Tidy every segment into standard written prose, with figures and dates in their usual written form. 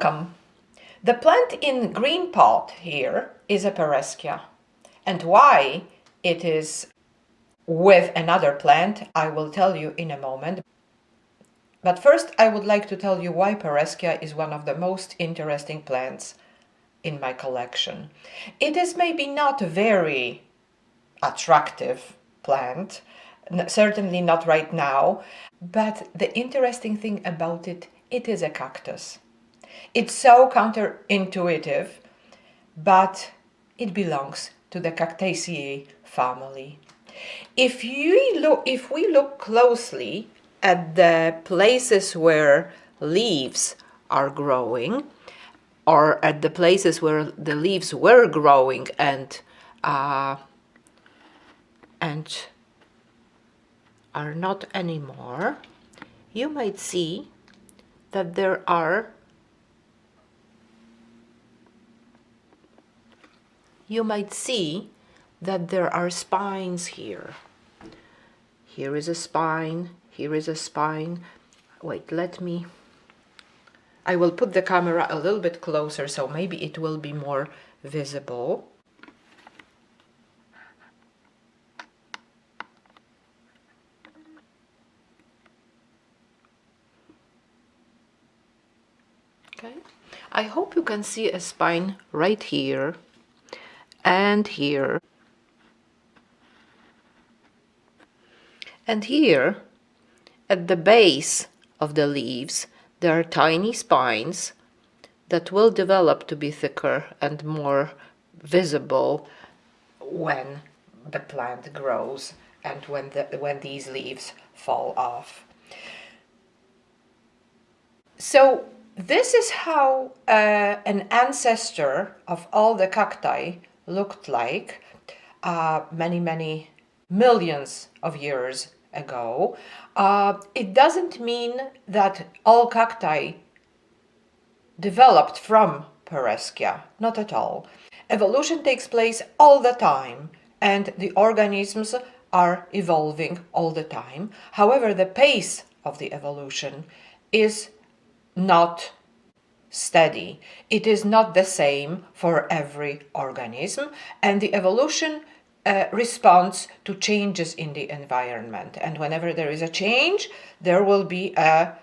Welcome! The plant in green pot here is a Pereskia, and why it is with another plant I will tell you in a moment. But first I would like to tell you why Pereskia is one of the most interesting plants in my collection. It is maybe not a very attractive plant, certainly not right now, but the interesting thing about it is a cactus. It's so counterintuitive, but it belongs to the Cactaceae family. If we look closely at the places where leaves are growing, or at the places where the leaves were growing and are not anymore, you might see that there are spines here. Here is a spine, here is a spine. Wait, I will put the camera a little bit closer so maybe it will be more visible. Okay, I hope you can see a spine right here and here. And here, at the base of the leaves, there are tiny spines that will develop to be thicker and more visible when the plant grows and when these leaves fall off. So this is how an ancestor of all the cacti looked like many millions of years ago. It doesn't mean that all cacti developed from Pereskia, not at all. Evolution takes place all the time and the organisms are evolving all the time. However, the pace of the evolution is not steady. It is not the same for every organism, and the evolution responds to changes in the environment. And whenever there is a change, there will be an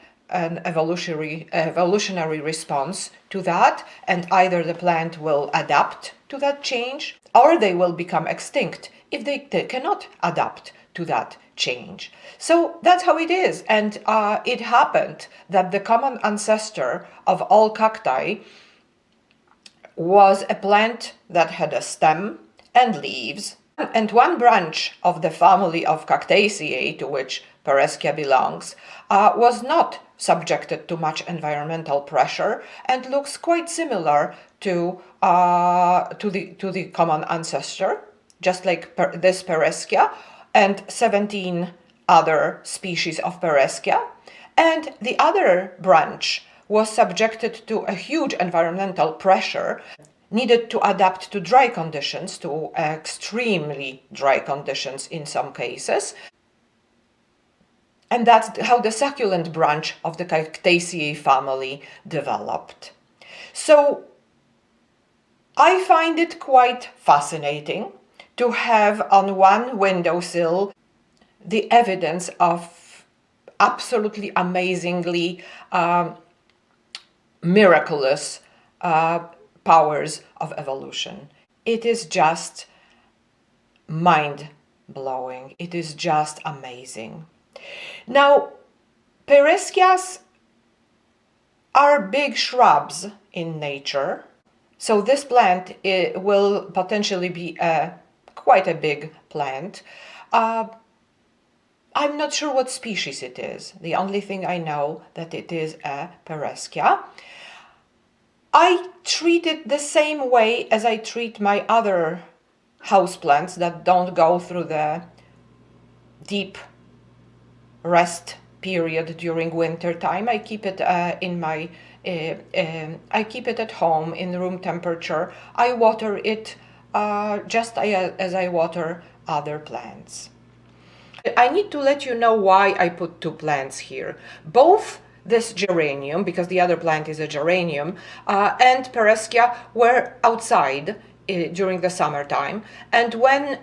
evolutionary response to that, and either the plant will adapt to that change or they will become extinct if they cannot adapt to that change. So that's how it is, and it happened that the common ancestor of all cacti was a plant that had a stem and leaves, and one branch of the family of Cactaceae, to which Pereskia belongs, was not subjected to much environmental pressure and looks quite similar to the common ancestor, just like this Pereskia and 17 other species of Pereskia. And the other branch was subjected to a huge environmental pressure, needed to adapt to dry conditions, to extremely dry conditions in some cases. And that's how the succulent branch of the Cactaceae family developed. So I find it quite fascinating to have on one windowsill the evidence of absolutely amazingly miraculous powers of evolution. It is just mind-blowing. It is just amazing. Now, Pereskias are big shrubs in nature, so this plant will potentially be quite a big plant. I'm not sure what species it is. The only thing I know that it is a Pereskia. I treat it the same way as I treat my other houseplants that don't go through the deep rest period during winter time. I keep it I keep it at home in room temperature. I water it just as I water other plants. I need to let you know why I put two plants here. Both this geranium, because the other plant is a geranium, and Pereskia were outside during the summertime. And when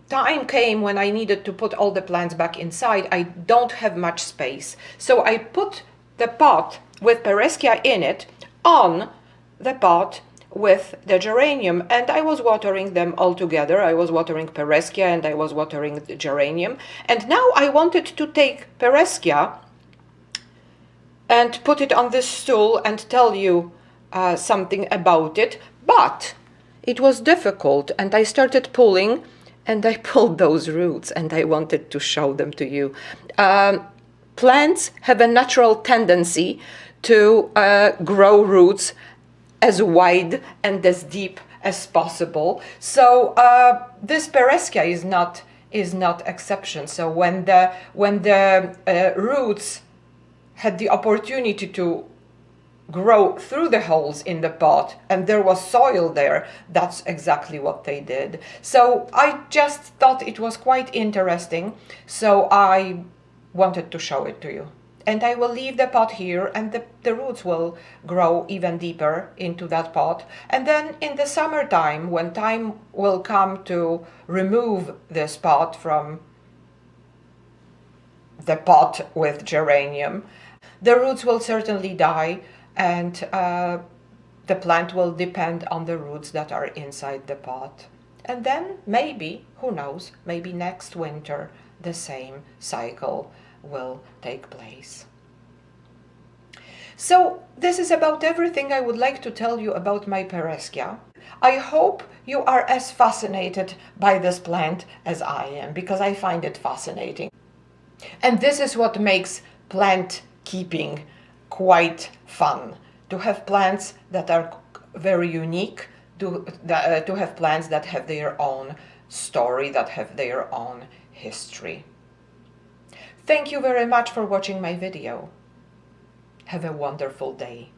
time came when I needed to put all the plants back inside, I don't have much space. So I put the pot with Pereskia in it on the pot with the geranium, and I was watering them all together. I was watering Pereskia and I was watering the geranium. And now I wanted to take Pereskia and put it on this stool and tell you something about it, but it was difficult, and I started pulling, and I pulled those roots, and I wanted to show them to you. Plants have a natural tendency to grow roots as wide and as deep as possible. So this Pereskia is not exception. So when the roots had the opportunity to grow through the holes in the pot and there was soil there, that's exactly what they did. So I just thought it was quite interesting, so I wanted to show it to you. And I will leave the pot here, and the roots will grow even deeper into that pot. And then in the summertime, when time will come to remove this pot from the pot with geranium, the roots will certainly die, and the plant will depend on the roots that are inside the pot. And then maybe, who knows, maybe next winter the same cycle will take place. So this is about everything I would like to tell you about my Pereskia. I hope you are as fascinated by this plant as I am, because I find it fascinating. And this is what makes plant keeping quite fun, to have plants that are very unique, to have plants that have their own story, that have their own history. Thank you very much for watching my video. Have a wonderful day.